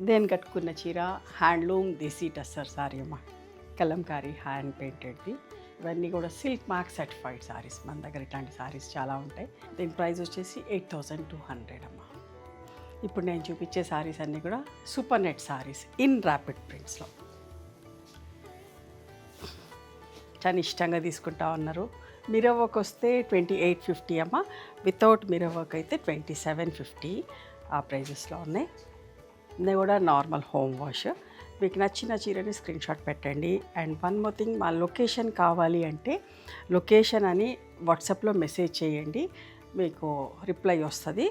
నేను కట్టుకున్న చీర హ్యాండ్లూమ్ దేశీ టస్సర్ సారీ అమ్మ, కలంకారీ హ్యాండ్ పెయింటెడ్ది. ఇవన్నీ కూడా సిల్క్ మార్క్ సర్టిఫైడ్ సారీస్. మన దగ్గర ఇట్లాంటి సారీస్ చాలా ఉంటాయి. దీని ప్రైస్ వచ్చేసి 8,200 అమ్మ. ఇప్పుడు నేను చూపించే సారీస్ అన్నీ కూడా super net sarees in rapid ప్రింట్స్లో. చాలా ఇష్టంగా తీసుకుంటా ఉన్నారు. మిర్రర్ వర్క్ వస్తే 2850 అమ్మ, వితౌట్ మిర్రర్ వర్క్ అయితే 2750. ఆ ప్రైజెస్లో ఉన్నాయి. ఇది కూడా నార్మల్ హోమ్ వాష్. మీకు నచ్చిన చీరని స్క్రీన్ షాట్ పెట్టండి. అండ్ వన్ మోర్ థింగ్, మా లొకేషన్ కావాలి అంటే లొకేషన్ అని వాట్సాప్లో మెసేజ్ చేయండి, మీకు రిప్లై వస్తుంది.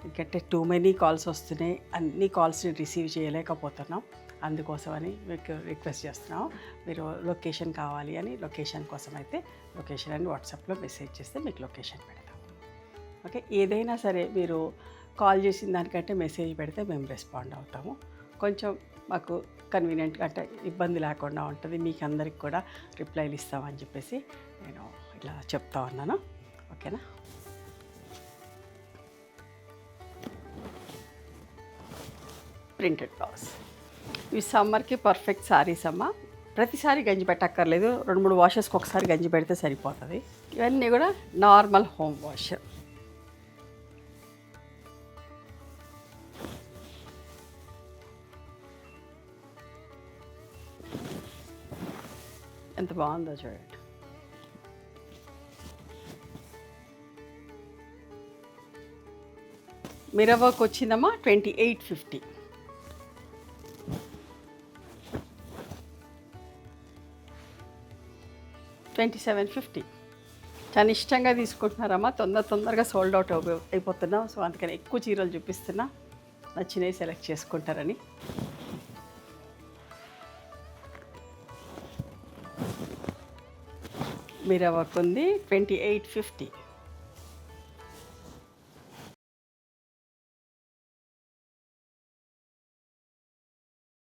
ఎందుకంటే టూ మెనీ కాల్స్ వస్తున్నాయి, అన్ని కాల్స్ని రిసీవ్ చేయలేకపోతున్నాం. అందుకోసమని మీకు రిక్వెస్ట్ చేస్తున్నాం, మీరు లొకేషన్ కావాలి అని. లొకేషన్ కోసం అయితే లొకేషన్ అని వాట్సాప్లో మెసేజ్ చేస్తే మీకు లొకేషన్ పెడతాం. ఓకే, ఏదైనా సరే మీరు కాల్ చేసిన దానికంటే మెసేజ్ పెడితే మేము రెస్పాండ్ అవుతాము. కొంచెం మాకు కన్వీనియంట్గా, అంటే ఇబ్బంది లేకుండా ఉంటుంది. మీకు అందరికి కూడా రిప్లైలు ఇస్తామని చెప్పేసి నేను ఇలా చెప్తా ఉన్నాను. ఓకేనా? Printed blouse. ఇవి సమ్మర్కి పర్ఫెక్ట్ సారీస్ అమ్మ. ప్రతిసారి గంజి పెట్టక్కర్లేదు, 2-3 వాషెస్కి ఒకసారి గంజి పెడితే సరిపోతుంది. ఇవన్నీ కూడా నార్మల్ హోమ్ వాష్. ఎంత బాగుందో చూడండి. మిర్రర్ వర్క్ వచ్చిందమ్మా 2850. $2750. చాలా ఇష్టంగా తీసుకుంటున్నారమ్మా. తొందరగా సోల్డ్ అవుట్ అయిపోతున్నాం. సో అందుకని ఎక్కువ చీరలు చూపిస్తున్నా, నచ్చినవి సెలెక్ట్ చేసుకుంటారని. మిర్రర్ వర్క్ ఉంది 2850.